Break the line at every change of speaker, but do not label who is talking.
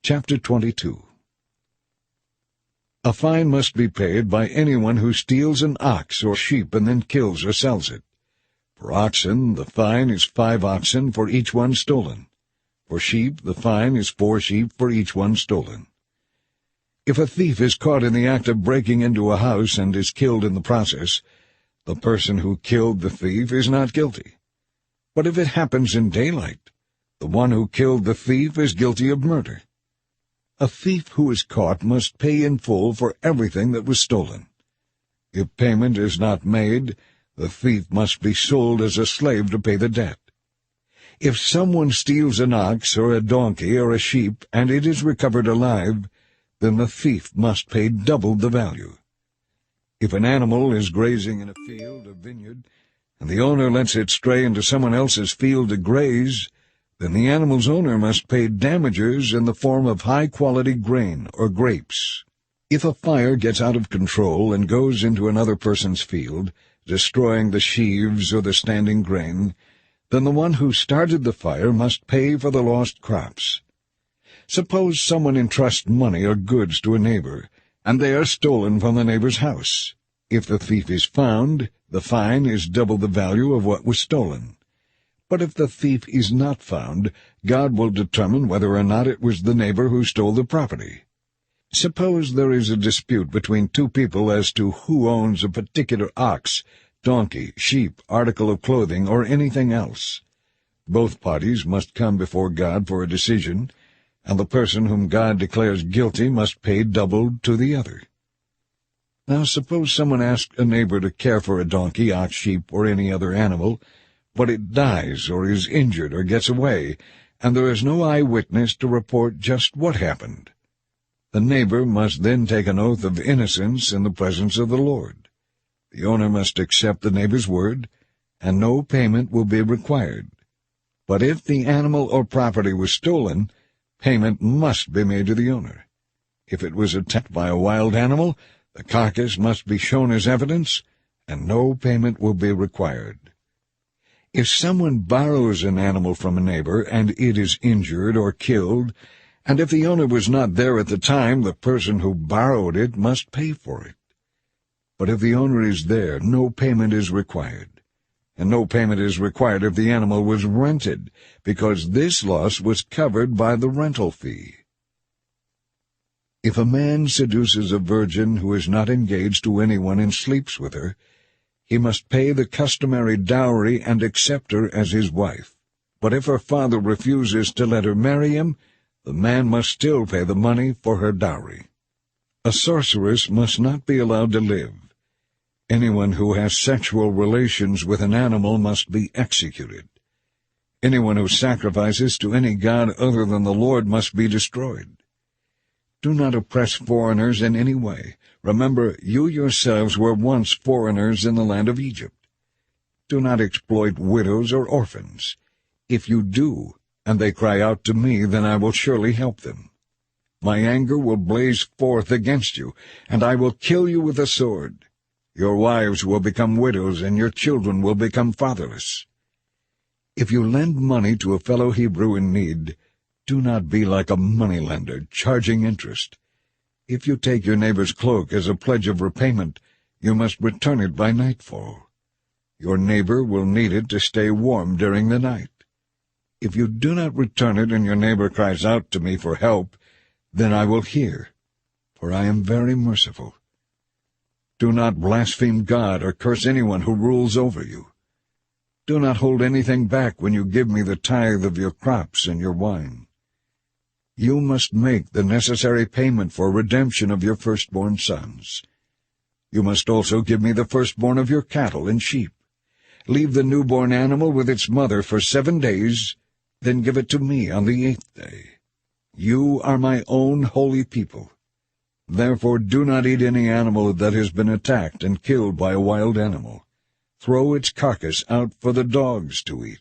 Chapter 22. A fine must be paid by anyone who steals an ox or sheep and then kills or sells it. For oxen, the fine is 5 oxen for each one stolen. For sheep, the fine is 4 sheep for each one stolen. If a thief is caught in the act of breaking into a house and is killed in the process, the person who killed the thief is not guilty. But if it happens in daylight, the one who killed the thief is guilty of murder. A thief who is caught must pay in full for everything that was stolen. If payment is not made, the thief must be sold as a slave to pay the debt. If someone steals an ox or a donkey or a sheep and it is recovered alive, then the thief must pay double the value. If an animal is grazing in a field or vineyard, and the owner lets it stray into someone else's field to graze, then the animal's owner must pay damages in the form of high-quality grain or grapes. If a fire gets out of control and goes into another person's field, destroying the sheaves or the standing grain, then the one who started the fire must pay for the lost crops. Suppose someone entrusts money or goods to a neighbor, and they are stolen from the neighbor's house. If the thief is found, the fine is double the value of what was stolen. But if the thief is not found, God will determine whether or not it was the neighbor who stole the property. Suppose there is a dispute between 2 people as to who owns a particular ox, donkey, sheep, article of clothing, or anything else. Both parties must come before God for a decision, and the person whom God declares guilty must pay double to the other. Now suppose someone asks a neighbor to care for a donkey, ox, sheep, or any other animal, but it dies or is injured or gets away, and there is no eyewitness to report just what happened. The neighbor must then take an oath of innocence in the presence of the Lord. The owner must accept the neighbor's word, and no payment will be required. But if the animal or property was stolen, payment must be made to the owner. If it was attacked by a wild animal, the carcass must be shown as evidence, and no payment will be required. If someone borrows an animal from a neighbor, and it is injured or killed, and if the owner was not there at the time, the person who borrowed it must pay for it. But if the owner is there, no payment is required. And no payment is required if the animal was rented, because this loss was covered by the rental fee. If a man seduces a virgin who is not engaged to anyone and sleeps with her, he must pay the customary dowry and accept her as his wife. But if her father refuses to let her marry him, the man must still pay the money for her dowry. A sorceress must not be allowed to live. Anyone who has sexual relations with an animal must be executed. Anyone who sacrifices to any god other than the Lord must be destroyed. Do not oppress foreigners in any way. Remember, you yourselves were once foreigners in the land of Egypt. Do not exploit widows or orphans. If you do, and they cry out to me, then I will surely help them. My anger will blaze forth against you, and I will kill you with a sword. Your wives will become widows, and your children will become fatherless. If you lend money to a fellow Hebrew in need, do not be like a moneylender, charging interest. If you take your neighbor's cloak as a pledge of repayment, you must return it by nightfall. Your neighbor will need it to stay warm during the night. If you do not return it and your neighbor cries out to me for help, then I will hear, for I am very merciful. Do not blaspheme God or curse anyone who rules over you. Do not hold anything back when you give me the tithe of your crops and your wine. You must make the necessary payment for redemption of your firstborn sons. You must also give me the firstborn of your cattle and sheep. Leave the newborn animal with its mother for 7 days, then give it to me on the 8th day. You are my own holy people. Therefore do not eat any animal that has been attacked and killed by a wild animal. Throw its carcass out for the dogs to eat.